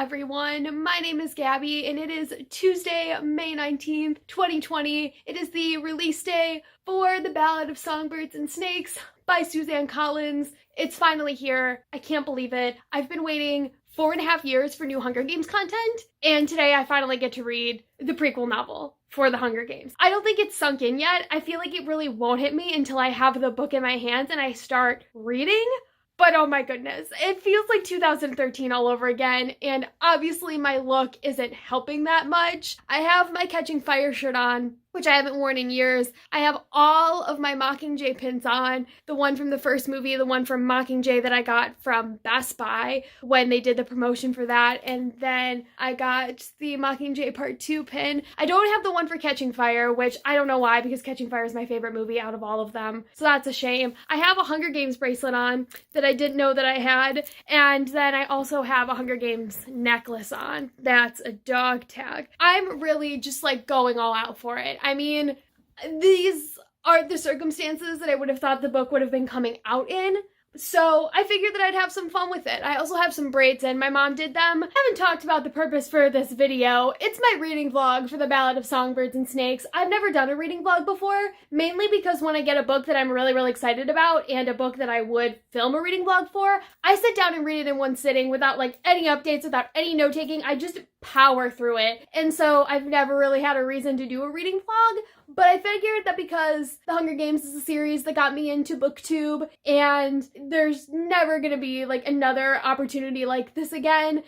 everyone. My name is Gabby and it is Tuesday, May 19th, 2020. It is the release day for The Ballad of Songbirds and Snakes by Suzanne Collins. It's finally here. I can't believe it. I've been waiting 4.5 years for new Hunger Games content, and today I finally get to read the prequel novel for the Hunger Games. I don't think it's sunk in yet. I feel like it really won't hit me until I have the book in my hands and I start reading. But oh my goodness, it feels like 2013 all over again, and obviously my look isn't helping that much. I have my Catching Fire shirt on, which I haven't worn in years. I have all of my Mockingjay pins on, the one from the first movie, the one from Mockingjay that I got from Best Buy when they did the promotion for that, and then I got the Mockingjay Part 2 pin. I don't have the one for Catching Fire, which I don't know why, because Catching Fire is my favorite movie out of all of them, so that's a shame. I have a Hunger Games bracelet on that I didn't know that I had, and then I also have a Hunger Games necklace on. That's a dog tag. I'm really just like going all out for it. I mean, these are the circumstances that I would have thought the book would have been coming out in, so I figured that I'd have some fun with it. I also have some braids in. My mom did them. I haven't talked about the purpose for this video. It's my reading vlog for The Ballad of Songbirds and Snakes. I've never done a reading vlog before, mainly because when I get a book that I'm really excited about and a book that I would film a reading vlog for, I sit down and read it in one sitting without like any updates, without any note-taking. I just power through it. And so I've never really had a reason to do a reading vlog, but I figured that because The Hunger Games is a series that got me into BookTube and there's never gonna be like another opportunity like this again,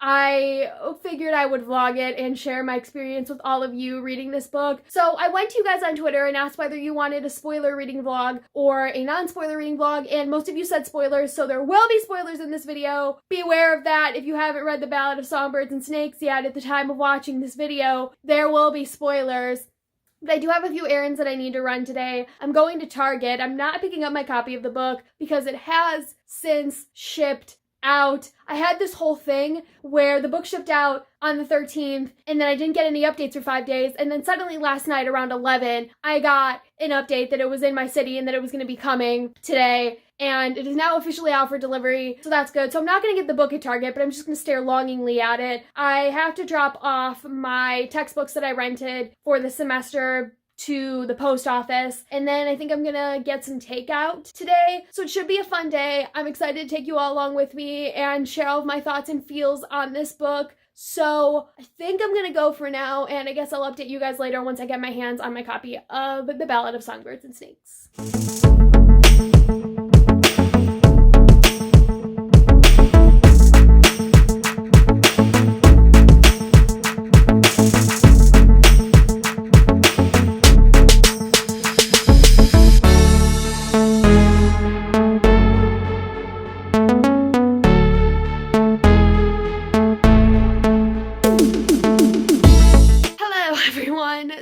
I figured I would vlog it and share my experience with all of you reading this book. So I went to you guys on Twitter and asked whether you wanted a spoiler reading vlog or a non-spoiler reading vlog, and most of you said spoilers, so there will be spoilers in this video. Be aware of that. If you haven't read The Ballad of Songbirds and Snakes yet at the time of watching this video, there will be spoilers. But I do have a few errands that I need to run today. I'm going to Target. I'm not picking up my copy of the book because it has since shipped out. I had this whole thing where the book shipped out on the 13th and then I didn't get any updates for 5 days, and then suddenly last night around 11 I got an update that it was in my city and that it was going to be coming today, and it is now officially out for delivery, so that's good. So I'm not going to get the book at Target, but I'm just going to stare longingly at it. I have to drop off my textbooks that I rented for the semester to the post office, and then I think I'm gonna get some takeout today, so it should be a fun day. I'm excited to take you all along with me and share all of my thoughts and feels on this book. So I think I'm gonna go for now, and I guess I'll update you guys later once I get my hands on my copy of The Ballad of Songbirds and Snakes.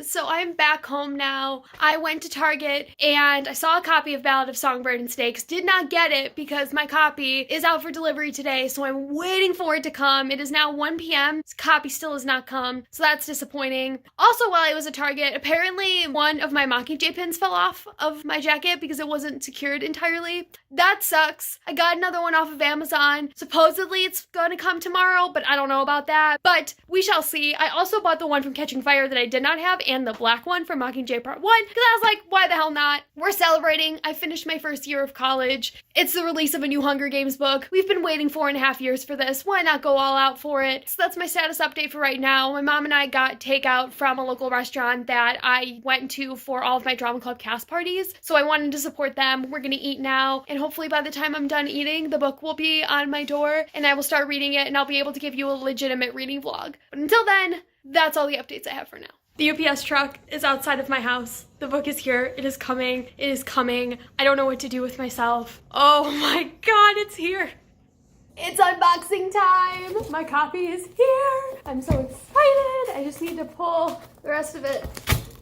So I'm back home now. I went to Target and I saw a copy of Ballad of Songbird and Snakes. Did not get it because my copy is out for delivery today, so I'm waiting for it to come. It is now 1 p.m. This copy still has not come, so that's disappointing. Also, while I was at Target, apparently one of my Mockingjay pins fell off of my jacket because it wasn't secured entirely. That sucks. I got another one off of Amazon. Supposedly it's gonna come tomorrow, but I don't know about that. But we shall see. I also bought the one from Catching Fire that I did not have, and the black one from Mockingjay Part 1, because I was like, why the hell not? We're celebrating. I finished my first year of college. It's the release of a new Hunger Games book. We've been waiting 4.5 years for this. Why not go all out for it? So that's my status update for right now. My mom and I got takeout from a local restaurant that I went to for all of my drama club cast parties, so I wanted to support them. We're gonna eat now, and hopefully by the time I'm done eating, the book will be on my door, and I will start reading it, and I'll be able to give you a legitimate reading vlog. But until then, that's all the updates I have for now. The UPS truck is outside of my house. The book is here. It is coming. It is coming. I don't know what to do with myself. Oh my god, it's here. It's unboxing time. My copy is here. I'm so excited. I just need to pull the rest of it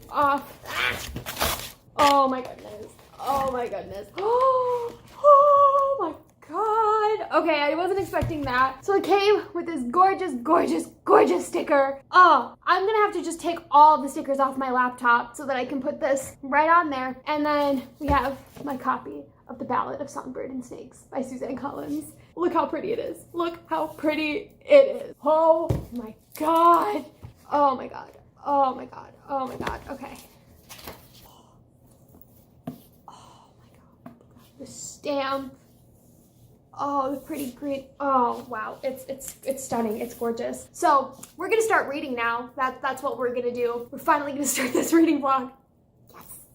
off. Oh my goodness. Oh my goodness. Oh my god. Okay, I wasn't expecting that. So it came with this gorgeous sticker. Oh, I'm gonna have to just take all the stickers off my laptop so that I can put this right on there. And then we have my copy of The Ballad of Songbirds and Snakes by Suzanne Collins. Look how pretty it is. Look how pretty it is. Oh my God. Oh my God. Oh my God. Oh my God. Okay. Oh my God. The stamp. Oh, the pretty green. Oh, wow. It's stunning. It's gorgeous. So we're going to start reading now. That's what we're going to do. We're finally going to start this reading vlog.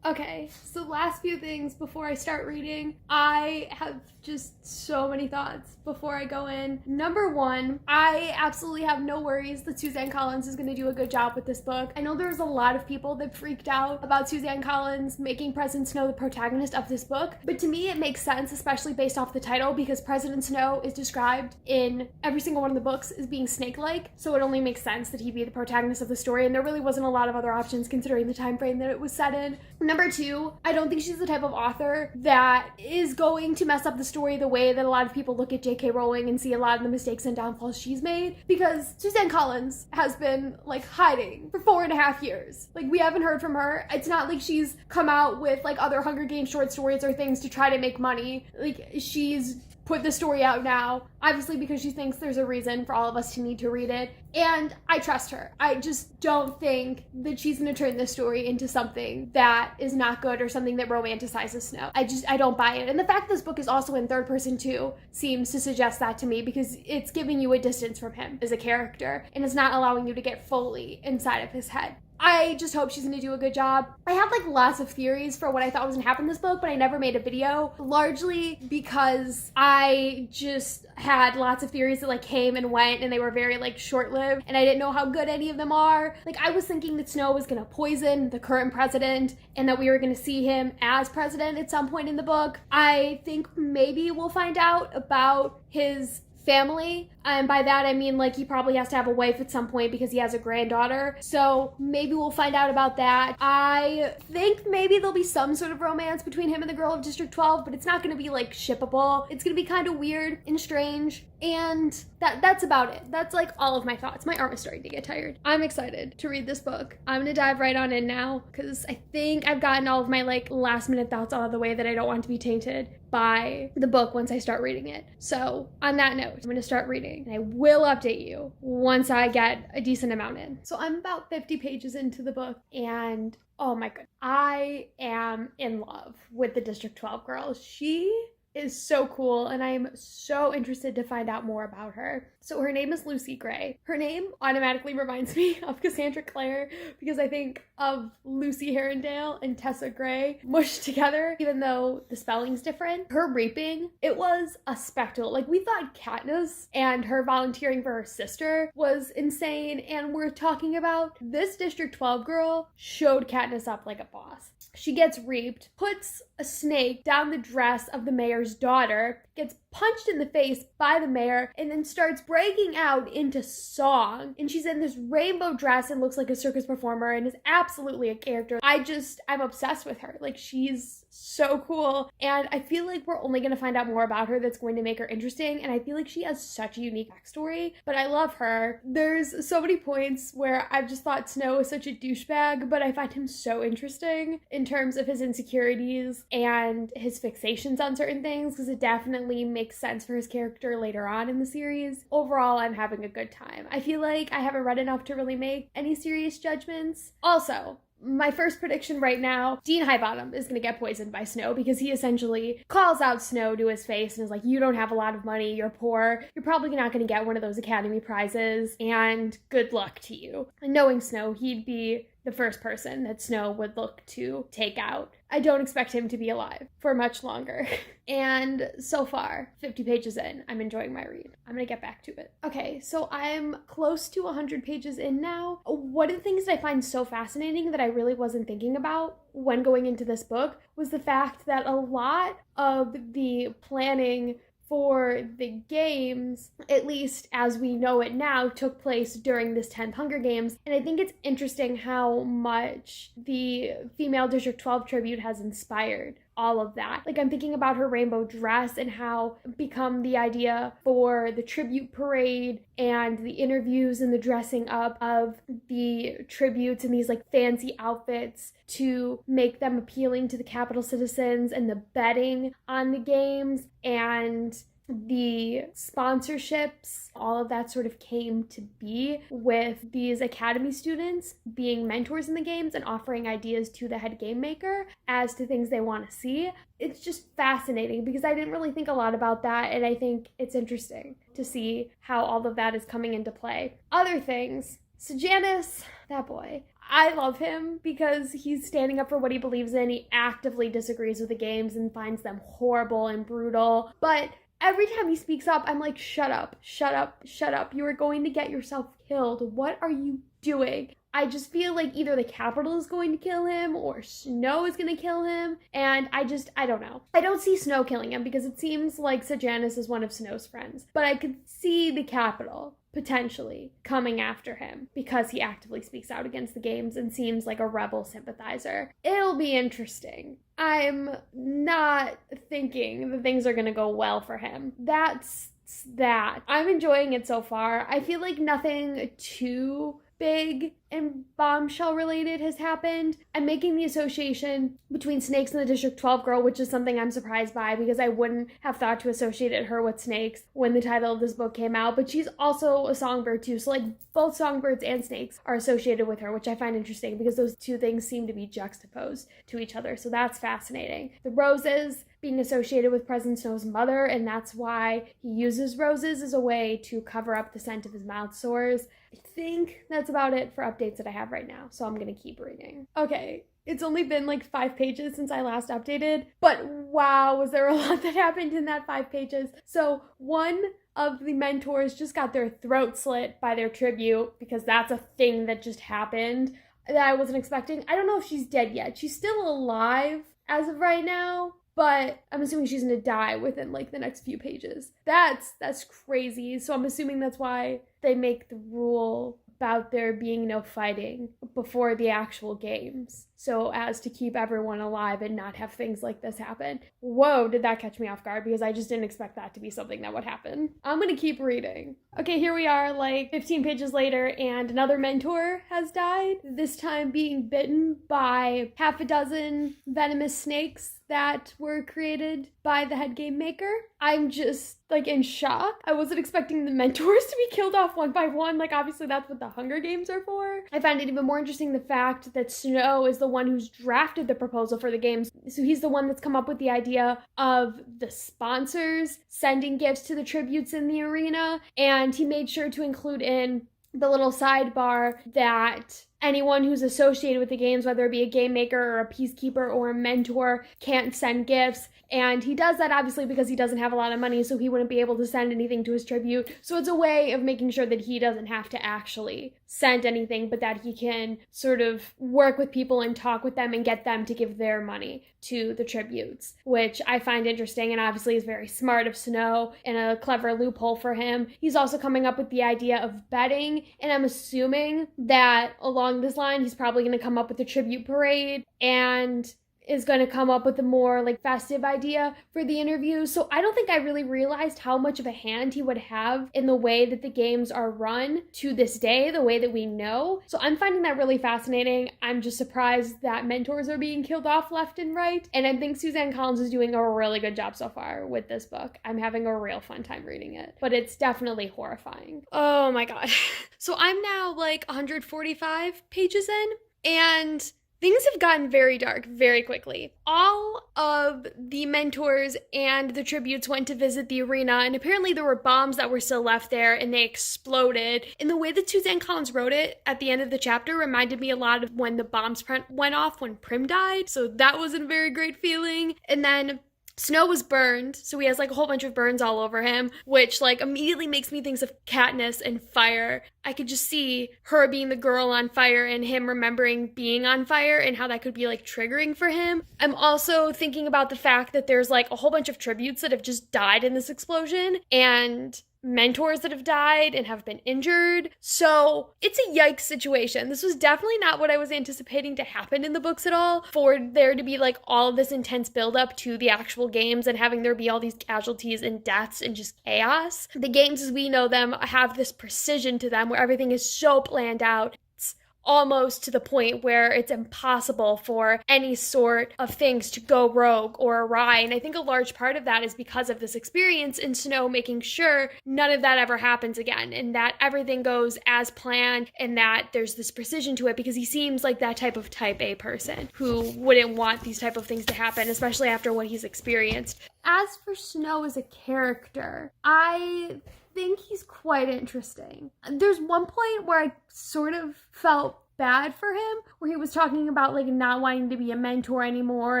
Okay, so last few things before I start reading. I have just so many thoughts before I go in. Number one, I absolutely have no worries that Suzanne Collins is going to do a good job with this book. I know there's a lot of people that freaked out about Suzanne Collins making President Snow the protagonist of this book, but to me it makes sense, especially based off the title, because President Snow is described in every single one of the books as being snake-like, so it only makes sense that he be the protagonist of the story, and there really wasn't a lot of other options considering the time frame that it was set in. Number two, I don't think she's the type of author that is going to mess up the story the way that a lot of people look at J.K. Rowling and see a lot of the mistakes and downfalls she's made, because Suzanne Collins has been like hiding for 4.5 years. Like, we haven't heard from her. It's not like she's come out with like other Hunger Games short stories or things to try to make money. Like, she's put the story out now, obviously because she thinks there's a reason for all of us to need to read it, and I trust her. I just don't think that she's gonna turn this story into something that is not good or something that romanticizes Snow. I don't buy it. And the fact this book is also in third person too seems to suggest that to me, because it's giving you a distance from him as a character, and it's not allowing you to get fully inside of his head. I just hope she's gonna do a good job. I have like lots of theories for what I thought was gonna happen in this book, but I never made a video, largely because I just had lots of theories that like came and went, and they were very like short-lived, and I didn't know how good any of them are. Like, I was thinking that Snow was gonna poison the current president and that we were gonna see him as president at some point in the book. I think maybe we'll find out about his family, and by that I mean like he probably has to have a wife at some point because he has a granddaughter, so maybe we'll find out about that. I think maybe there'll be some sort of romance between him and the girl of District 12, but it's not going to be like shippable. It's going to be kind of weird and strange, and that's about it. That's like all of my thoughts. My arm is starting to get tired. I'm excited to read this book. I'm gonna dive right on in now because I think I've gotten all of my like last minute thoughts out of the way that I don't want to be tainted by the book once I start reading it. So on that note, I'm gonna start reading, and I will update you once I get a decent amount in. So I'm about 50 pages into the book, and oh my god, I am in love with the District 12 girl. She is so cool, and I'm so interested to find out more about her. So her name is Lucy Gray. Her name automatically reminds me of Cassandra Clare because I think of Lucy Herondale and Tessa Gray mushed together, even though the spelling's different. Her reaping, it was a spectacle. Like, we thought Katniss and her volunteering for her sister was insane, and we're talking about this District 12 girl showed Katniss up like a boss. She gets reaped, puts a snake down the dress of the mayor's daughter, gets punched in the face by the mayor, and then starts breaking out into song. And she's in this rainbow dress and looks like a circus performer and is absolutely a character. I'm obsessed with her. Like, she's so cool. And I feel like we're only going to find out more about her that's going to make her interesting. And I feel like she has such a unique backstory, but I love her. There's so many points where I've just thought Snow is such a douchebag, but I find him so interesting in terms of his insecurities and his fixations on certain things, because it definitely makes sense for his character later on in the series. Overall, I'm having a good time. I feel like I haven't read enough to really make any serious judgments. Also, my first prediction right now, Dean Highbottom is going to get poisoned by Snow, because he essentially calls out Snow to his face and is like, you don't have a lot of money, you're poor, you're probably not going to get one of those Academy Prizes, and good luck to you. And knowing Snow, he'd be the first person that Snow would look to take out. I don't expect him to be alive for much longer. And so far, 50 pages in, I'm enjoying my read. I'm gonna get back to it. Okay, so I'm close to 100 pages in now. One of the things that I find so fascinating that I really wasn't thinking about when going into this book was the fact that a lot of the planning for the games, at least as we know it now, took place during this 10th Hunger Games. And I think it's interesting how much the female District 12 tribute has inspired all of that. Like, I'm thinking about her rainbow dress and how it become the idea for the tribute parade and the interviews and the dressing up of the tributes in these like fancy outfits to make them appealing to the Capitol citizens, and the betting on the games, and the sponsorships, all of that sort of came to be with these academy students being mentors in the games and offering ideas to the head game maker as to things they want to see. It's just fascinating because I didn't really think a lot about that, and I think it's interesting to see how all of that is coming into play. Other things, Sejanus, that boy, I love him because he's standing up for what he believes in. He actively disagrees with the games and finds them horrible and brutal, but every time he speaks up, I'm like, shut up, shut up, shut up. You are going to get yourself killed. What are you doing? I just feel like either the Capitol is going to kill him or Snow is going to kill him. And I don't know. I don't see Snow killing him because it seems like Sejanus is one of Snow's friends. But I could see the Capitol potentially coming after him because he actively speaks out against the games and seems like a rebel sympathizer. It'll be interesting. I'm not thinking that things are going to go well for him. That's that. I'm enjoying it so far. I feel like nothing too big and bombshell related has happened. I'm making the association between Snakes and the District 12 girl, which is something I'm surprised by because I wouldn't have thought to associate her with Snakes when the title of this book came out, but she's also a songbird too, so like both songbirds and snakes are associated with her, which I find interesting because those two things seem to be juxtaposed to each other, so that's fascinating. The roses being associated with President Snow's mother, and that's why he uses roses as a way to cover up the scent of his mouth sores. I think that's about it for updates that I have right now, so I'm gonna keep reading. Okay, it's only been like 5 pages since I last updated, but wow, was there a lot that happened in that 5 pages. So one of the mentors just got their throat slit by their tribute because that's a thing that just happened that I wasn't expecting. I don't know if she's dead yet. She's still alive as of right now, but I'm assuming she's gonna die within like the next few pages. That's crazy. So I'm assuming that's why they make the rule about there being no fighting before the actual games, so as to keep everyone alive and not have things like this happen. Whoa, did that catch me off guard because I just didn't expect that to be something that would happen. I'm gonna keep reading. Okay, here we are like 15 pages later and another mentor has died, this time being bitten by half a dozen venomous snakes that were created by the head game maker. I'm just like in shock. I wasn't expecting the mentors to be killed off one by one. Like obviously that's what the Hunger Games are for. I find it even more interesting the fact that Snow is the one who's drafted the proposal for the games. So he's the one that's come up with the idea of the sponsors sending gifts to the tributes in the arena, and he made sure to include in the little sidebar that anyone who's associated with the games, whether it be a game maker or a peacekeeper or a mentor, can't send gifts. And he does that obviously because he doesn't have a lot of money, so he wouldn't be able to send anything to his tribute. So it's a way of making sure that he doesn't have to actually send anything, but that he can sort of work with people and talk with them and get them to give their money to the tributes, which I find interesting and obviously is very smart of Snow and a clever loophole for him. He's also coming up with the idea of betting, and I'm assuming that along this line, he's probably going to come up with a tribute parade and is going to come up with a more like festive idea for the interview. So I don't think I really realized how much of a hand he would have in the way that the games are run to this day, the way that we know. So I'm finding that really fascinating. I'm just surprised that mentors are being killed off left and right. And I think Suzanne Collins is doing a really good job so far with this book. I'm having a real fun time reading it, but it's definitely horrifying. Oh my God. So I'm now like 145 pages in, and things have gotten very dark very quickly. All of the mentors and the tributes went to visit the arena, and apparently there were bombs that were still left there and they exploded. And the way that Suzanne Collins wrote it at the end of the chapter reminded me a lot of when the bombs went off when Prim died. So that wasn't a very great feeling. And then Snow was burned, so he has like a whole bunch of burns all over him, which like immediately makes me think of Katniss and fire. I could just see her being the girl on fire and him remembering being on fire and how that could be like triggering for him. I'm also thinking about the fact that there's like a whole bunch of tributes that have just died in this explosion and mentors that have died and have been injured. So it's a yikes situation. This was definitely not what I was anticipating to happen in the books at all, for there to be like all of this intense buildup to the actual games and having there be all these casualties and deaths and just chaos. The games as we know them have this precision to them where everything is so planned out. It's almost to the point where it's impossible for any sort of things to go rogue or awry. And I think a large part of that is because of this experience in Snow making sure none of that ever happens again, and that everything goes as planned, and that there's this precision to it, because he seems like that type of type A person who wouldn't want these type of things to happen, especially after what he's experienced. As for Snow as a character, I think he's quite interesting. There's one point where I sort of felt bad for him, where he was talking about like not wanting to be a mentor anymore,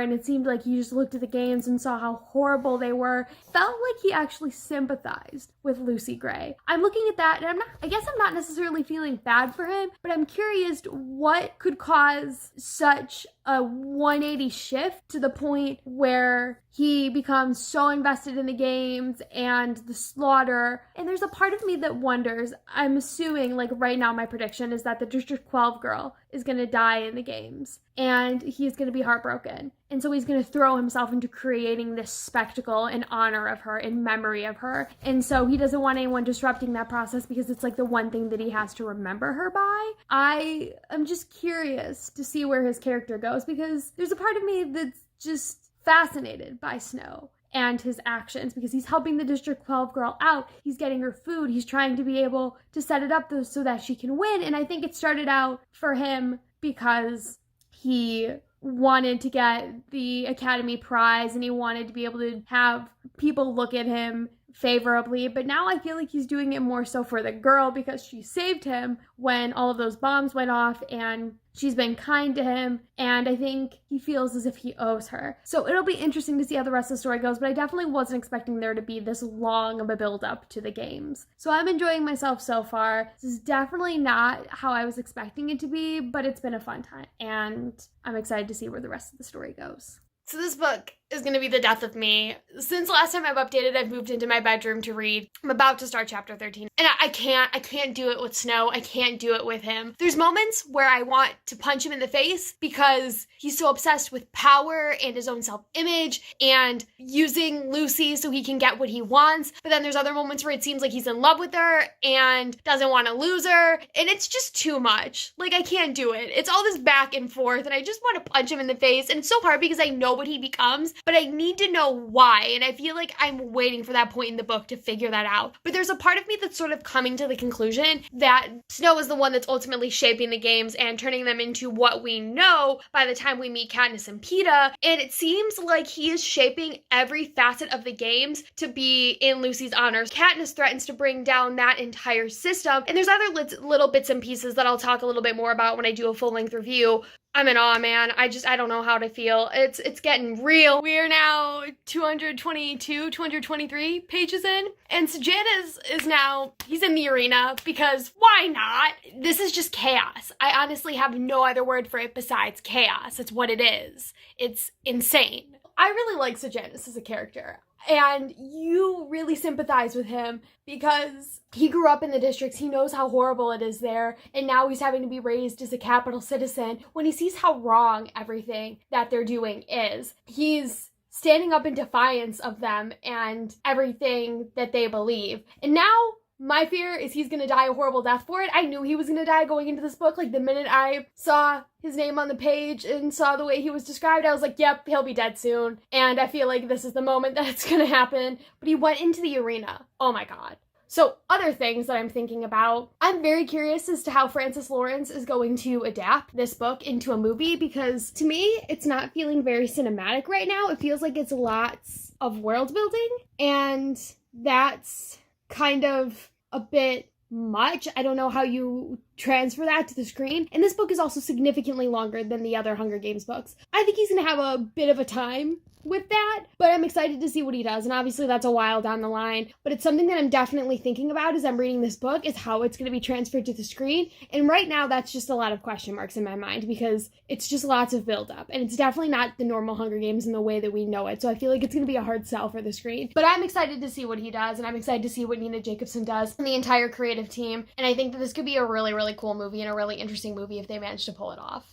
and it seemed like he just looked at the games and saw how horrible they were. Felt like he actually sympathized with Lucy Gray. I'm looking at that, and I guess I'm not necessarily feeling bad for him, but I'm curious what could cause such a 180 shift to the point where he becomes so invested in the games and the slaughter. And there's a part of me that wonders, I'm assuming, like right now my prediction is that the District 12 girl is going to die in the games, and he's going to be heartbroken. And so he's going to throw himself into creating this spectacle in honor of her, in memory of her. And so he doesn't want anyone disrupting that process, because it's like the one thing that he has to remember her by. I am just curious to see where his character goes, because there's a part of me that's just fascinated by Snow and his actions, because he's helping the District 12 girl out. He's getting her food. He's trying to be able to set it up so that she can win. And I think it started out for him because he wanted to get the Academy Prize, and he wanted to be able to have people look at him favorably. But now I feel like he's doing it more so for the girl, because she saved him when all of those bombs went off, and she's been kind to him, and I think he feels as if he owes her. So it'll be interesting to see how the rest of the story goes, but I definitely wasn't expecting there to be this long of a build-up to the games. So I'm enjoying myself so far. This is definitely not how I was expecting it to be, but it's been a fun time, and I'm excited to see where the rest of the story goes. So this book is going to be the death of me. Since last time I've updated, I've moved into my bedroom to read. I'm about to start chapter 13. And I can't do it with Snow. I can't do it with him. There's moments where I want to punch him in the face because he's so obsessed with power and his own self-image and using Lucy so he can get what he wants. But then there's other moments where it seems like he's in love with her and doesn't want to lose her. And it's just too much. Like, I can't do it. It's all this back and forth, and I just want to punch him in the face. And it's so hard because I know what he becomes, but I need to know why, and I feel like I'm waiting for that point in the book to figure that out. But there's a part of me that's sort of coming to the conclusion that Snow is the one that's ultimately shaping the games and turning them into what we know by the time we meet Katniss and Peeta, and it seems like he is shaping every facet of the games to be in Lucy's honor. Katniss threatens to bring down that entire system, and there's other little bits and pieces that I'll talk a little bit more about when I do a full-length review. I'm in awe, man. I don't know how to feel. It's getting real. We are now 222, 223 pages in. And Sejanus is now, he's in the arena because why not? This is just chaos. I honestly have no other word for it besides chaos. It's what it is. It's insane. I really like Sejanus as a character. And you really sympathize with him because he grew up in the districts. He knows how horrible it is there. And now he's having to be raised as a capital citizen. When he sees how wrong everything that they're doing is, he's standing up in defiance of them and everything that they believe. And now my fear is he's gonna die a horrible death for it. I knew he was gonna die going into this book. Like, the minute I saw his name on the page and saw the way he was described, I was like, yep, he'll be dead soon. And I feel like this is the moment that it's gonna happen. But he went into the arena. Oh my god. So other things that I'm thinking about, I'm very curious as to how Francis Lawrence is going to adapt this book into a movie, because to me, it's not feeling very cinematic right now. It feels like it's lots of world building, and that's kind of a bit much. I don't know how you transfer that to the screen. And this book is also significantly longer than the other Hunger Games books. I think he's going to have a bit of a time with that, but I'm excited to see what he does. And obviously that's a while down the line, but it's something that I'm definitely thinking about as I'm reading this book, is how it's going to be transferred to the screen. And right now that's just a lot of question marks in my mind, because it's just lots of build up, and it's definitely not the normal Hunger Games in the way that we know it. So I feel like it's going to be a hard sell for the screen, but I'm excited to see what he does, and I'm excited to see what Nina Jacobson does and the entire creative team. And I think that this could be a really, really cool movie and a really interesting movie if they manage to pull it off.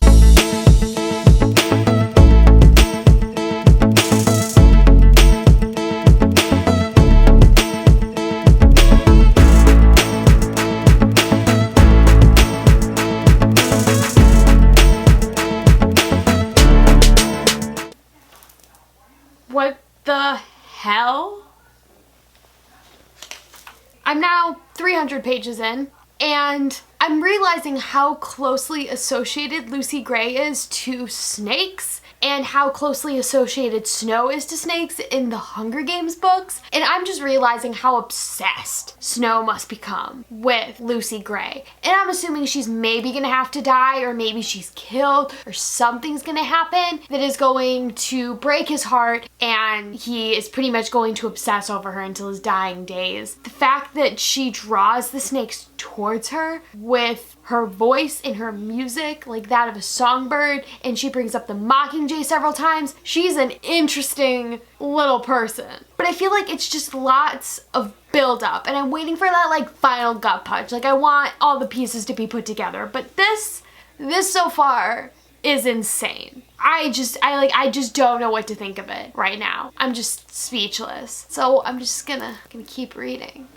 the hell? I'm now 300 pages in, and I'm realizing how closely associated Lucy Gray is to snakes and how closely associated Snow is to snakes in the Hunger Games books. And I'm just realizing how obsessed Snow must become with Lucy Gray. And I'm assuming she's maybe gonna have to die, or maybe she's killed, or something's gonna happen that is going to break his heart, and he is pretty much going to obsess over her until his dying days. The fact that she draws the snakes towards her with her voice and her music, like that of a songbird, and she brings up the mockingjay several times. She's an interesting little person. But I feel like it's just lots of build up, and I'm waiting for that like final gut punch. Like, I want all the pieces to be put together. But this so far is insane. I just don't know what to think of it right now. I'm just speechless. So I'm just gonna keep reading.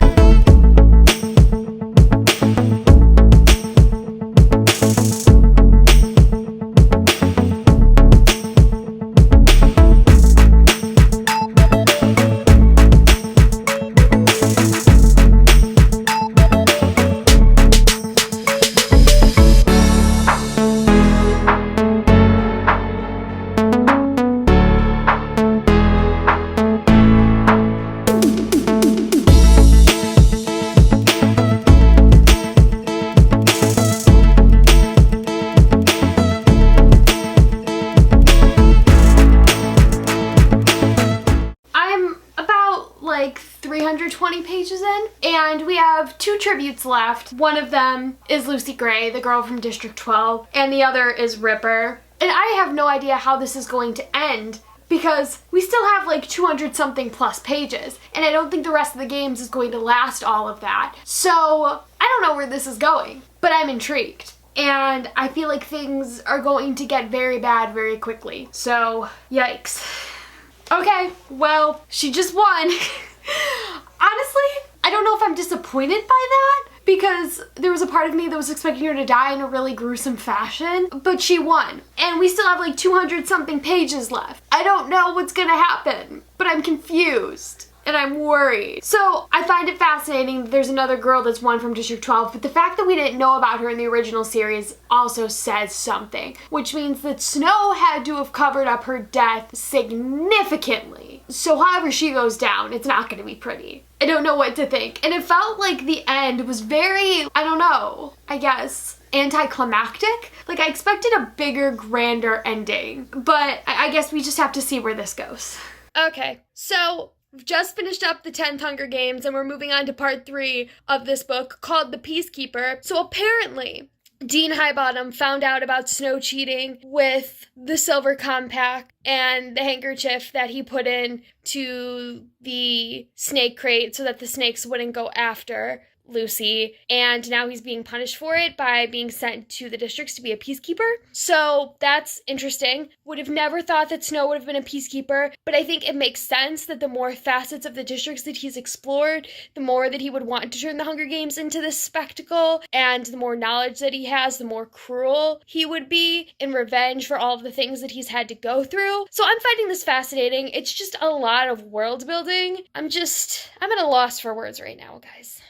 Like 320 pages in, and we have 2 tributes left. One of them is Lucy Gray, the girl from District 12, and the other is Ripper. And I have no idea how this is going to end, because we still have like 200 something plus pages, and I don't think the rest of the games is going to last all of that. So I don't know where this is going, but I'm intrigued. And I feel like things are going to get very bad very quickly. So, yikes. Okay, well, she just won. Honestly, I don't know if I'm disappointed by that, because there was a part of me that was expecting her to die in a really gruesome fashion, but she won. And we still have like 200 something pages left. I don't know what's gonna happen, but I'm confused. And I'm worried. So I find it fascinating that there's another girl that's won from District 12, but the fact that we didn't know about her in the original series also says something, which means that Snow had to have covered up her death significantly. So however she goes down, it's not gonna be pretty. I don't know what to think. And it felt like the end was very, I don't know, I guess, anticlimactic. Like, I expected a bigger, grander ending, but I guess we just have to see where this goes. Okay, so we've just finished up the 10th Hunger Games, and we're moving on to part 3 of this book called The Peacekeeper. So apparently, Dean Highbottom found out about Snow cheating with the Silver Compact and the handkerchief that he put in to the snake crate so that the snakes wouldn't go after Lucy, and now he's being punished for it by being sent to the districts to be a peacekeeper. So that's interesting. Would have never thought that Snow would have been a peacekeeper, but I think it makes sense that the more facets of the districts that he's explored, the more that he would want to turn the Hunger Games into this spectacle, and the more knowledge that he has, the more cruel he would be in revenge for all of the things that he's had to go through. So I'm finding this fascinating. It's just a lot of world building. I'm at a loss for words right now, guys.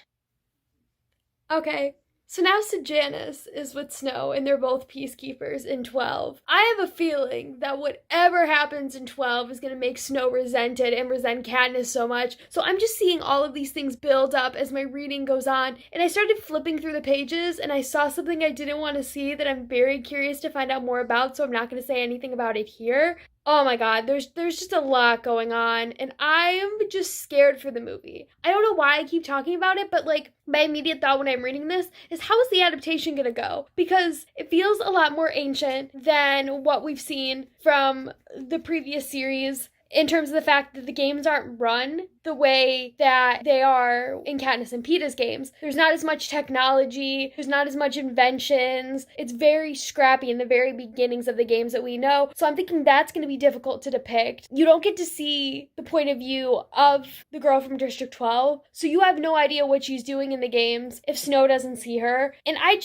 Okay, so now Sejanus is with Snow, and they're both peacekeepers in 12. I have a feeling that whatever happens in 12 is going to make Snow resented and resent Katniss so much. So I'm just seeing all of these things build up as my reading goes on, and I started flipping through the pages, and I saw something I didn't want to see that I'm very curious to find out more about, so I'm not going to say anything about it here. Oh my god, there's just a lot going on, and I'm just scared for the movie. I don't know why I keep talking about it, but like, my immediate thought when I'm reading this is, how is the adaptation gonna go? Because it feels a lot more ancient than what we've seen from the previous series, in terms of the fact that the games aren't run the way that they are in Katniss and Peeta's games. There's not as much technology, there's not as much inventions. It's very scrappy in the very beginnings of the games that we know. So I'm thinking that's going to be difficult to depict. You don't get to see the point of view of the girl from District 12, so you have no idea what she's doing in the games if Snow doesn't see her. And I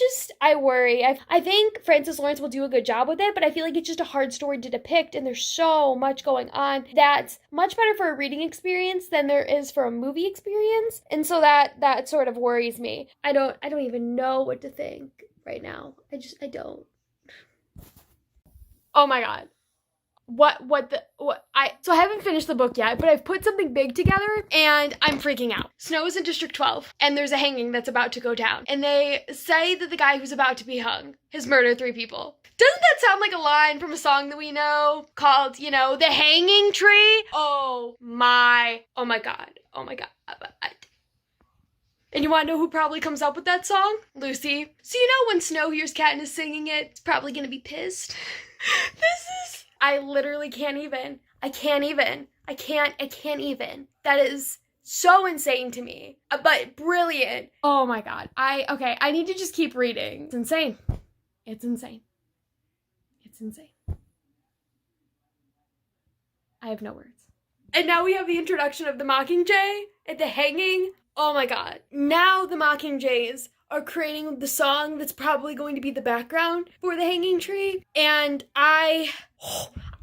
worry. I think Francis Lawrence will do a good job with it, but I feel like it's just a hard story to depict, and there's so much going on that's much better for a reading experience than there is for a movie experience. And so that sort of worries me. I don't even know what to think right now. I don't. Oh my god. So I haven't finished the book yet, but I've put something big together and I'm freaking out. Snow is in District 12 and there's a hanging that's about to go down. And they say that the guy who's about to be hung has murdered 3 people. Doesn't that sound like a line from a song that we know called, The Hanging Tree? Oh my god. And you want to know who probably comes up with that song? Lucy. So when Snow hears Katniss singing it, it's probably gonna be pissed. I literally can't even. I can't even. That is so insane to me, but brilliant. Oh my god. I need to just keep reading. It's insane. I have no words. And now we have the introduction of the Mockingjay at the hanging. Oh my god. Now the Mockingjays are creating the song that's probably going to be the background for the hanging tree. And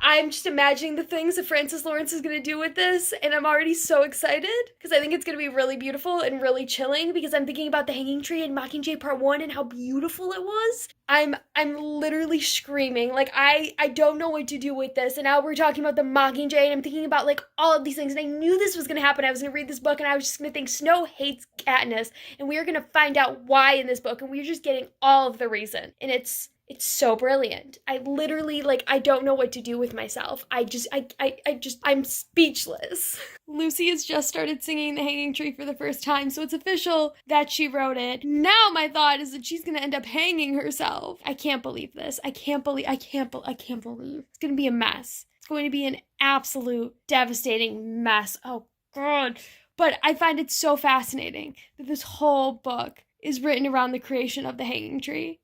I'm just imagining the things that Francis Lawrence is going to do with this, and I'm already so excited because I think it's going to be really beautiful and really chilling, because I'm thinking about the hanging tree in Mockingjay Part 1 and how beautiful it was. I'm literally screaming. Like, I don't know what to do with this, and now we're talking about the Mockingjay, and I'm thinking about, like, all of these things, and I knew this was going to happen. I was going to read this book, and I was just going to think Snow hates Katniss, and we are going to find out why in this book, and we're just getting all of the reason, and it's so brilliant. I literally, I don't know what to do with myself. I'm speechless. Lucy has just started singing The Hanging Tree for the first time, so it's official that she wrote it. Now my thought is that she's gonna end up hanging herself. I can't believe this. I can't believe. It's gonna be a mess. It's going to be an absolute devastating mess. Oh, God. But I find it so fascinating that this whole book is written around the creation of the hanging tree.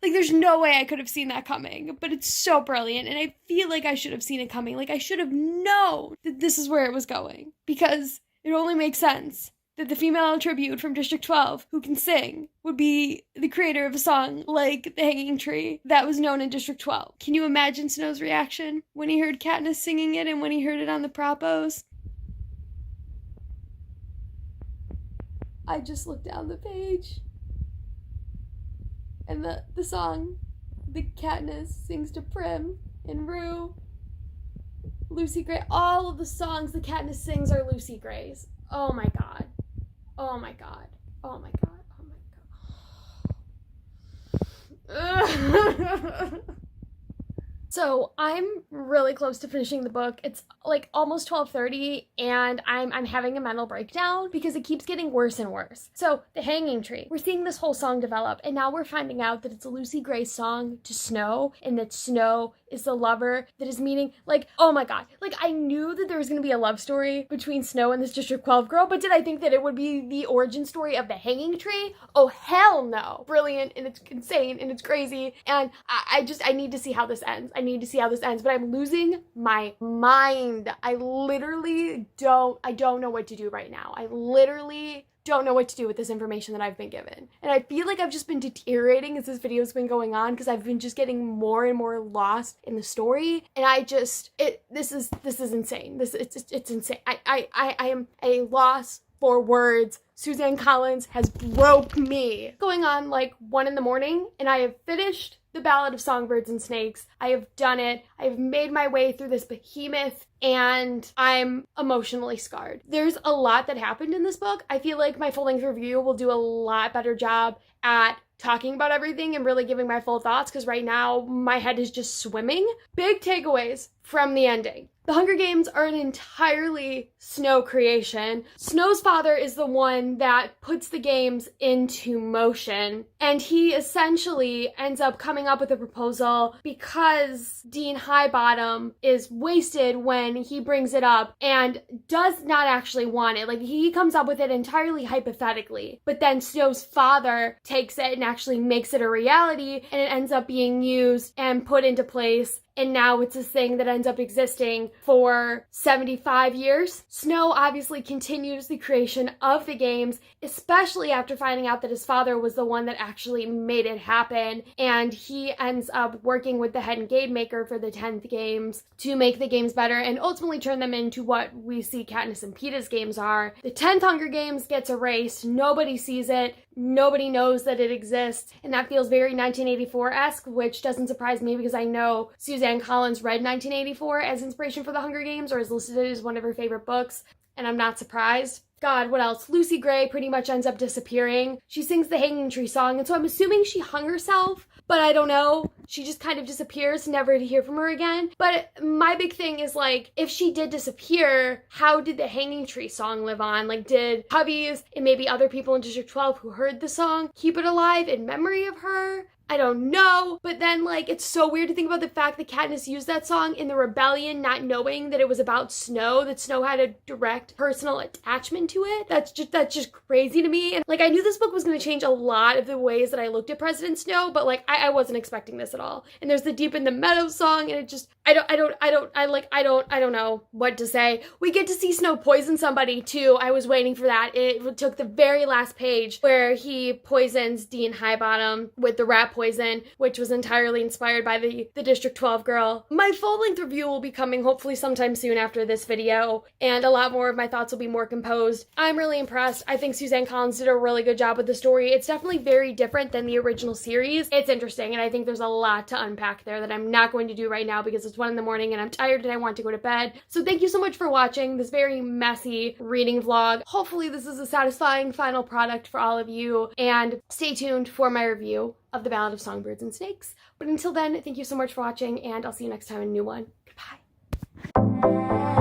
There's no way I could have seen that coming, but it's so brilliant, and I feel like I should have seen it coming. I should have known that this is where it was going, because it only makes sense that the female tribute from District 12 who can sing would be the creator of a song like The Hanging Tree that was known in District 12. Can you imagine Snow's reaction when he heard Katniss singing it and when he heard it on the propos? I just looked down the page, and the song that Katniss sings to Prim and Rue, Lucy Gray, all of the songs that Katniss sings are Lucy Gray's. Oh my god. So I'm really close to finishing the book. It's almost 12:30 and I'm having a mental breakdown because it keeps getting worse and worse. So The Hanging Tree, we're seeing this whole song develop, and now we're finding out that it's a Lucy Gray song to Snow, and that Snow is the lover that is meeting, oh my god. I knew that there was going to be a love story between Snow and this District 12 girl, but did I think that it would be the origin story of the Hanging Tree? Oh, hell no. Brilliant, and it's insane, and it's crazy, and I need to see how this ends. But I'm losing my mind. I don't know what to do right now. I literally don't know what to do with this information that I've been given. And I feel like I've just been deteriorating as this video's been going on, because I've been just getting more and more lost in the story. And this is insane. It's insane. I am a loss for words. Suzanne Collins has broke me. Going on 1 a.m, and I have finished The Ballad of Songbirds and Snakes. I have done it. I have made my way through this behemoth, and I'm emotionally scarred. There's a lot that happened in this book. I feel like my full-length review will do a lot better job at talking about everything and really giving my full thoughts because right now my head is just swimming. Big takeaways from the ending. The Hunger Games are an entirely Snow creation. Snow's father is the one that puts the games into motion, and he essentially ends up coming up with a proposal because Dean Highbottom is wasted when he brings it up and does not actually want it. Like, he comes up with it entirely hypothetically, but then Snow's father takes it and actually makes it a reality, and it ends up being used and put into place. And now it's this thing that ends up existing for 75 years. Snow obviously continues the creation of the games, especially after finding out that his father was the one that actually made it happen. And he ends up working with the head game maker for the 10th games to make the games better and ultimately turn them into what we see Katniss and Peeta's games are. The 10th Hunger Games gets erased. Nobody sees it. Nobody knows that it exists. And that feels very 1984-esque, which doesn't surprise me because I know Suzanne Collins read 1984 as inspiration for the Hunger Games or has listed it as one of her favorite books, and I'm not surprised. God, what else? Lucy Gray pretty much ends up disappearing. She sings the Hanging Tree song, and so I'm assuming she hung herself, but I don't know. She just kind of disappears, never to hear from her again. But my big thing is, like, if she did disappear, how did the Hanging Tree song live on? Like, did Hubbies and maybe other people in District 12 who heard the song keep it alive in memory of her? I don't know, but then, like, it's so weird to think about the fact that Katniss used that song in the rebellion, not knowing that it was about Snow, that Snow had a direct personal attachment to it. That's just crazy to me. And, like, I knew this book was going to change a lot of the ways that I looked at President Snow, but, like, I wasn't expecting this at all. And there's the Deep in the Meadow song, and it just, I don't know what to say. We get to see Snow poison somebody, too. I was waiting for that. It took the very last page where he poisons Dean Highbottom with the rat poison, which was entirely inspired by the District 12 girl. My full-length review will be coming hopefully sometime soon after this video, and a lot more of my thoughts will be more composed. I'm really impressed. I think Suzanne Collins did a really good job with the story. It's definitely very different than the original series. It's interesting, and I think there's a lot to unpack there that I'm not going to do right now because it's 1 in the morning and I'm tired and I want to go to bed. So thank you so much for watching this very messy reading vlog. Hopefully this is a satisfying final product for all of you, and stay tuned for my review of the Ballad of Songbirds and Snakes. But until then, thank you so much for watching, and I'll see you next time in a new one. Goodbye.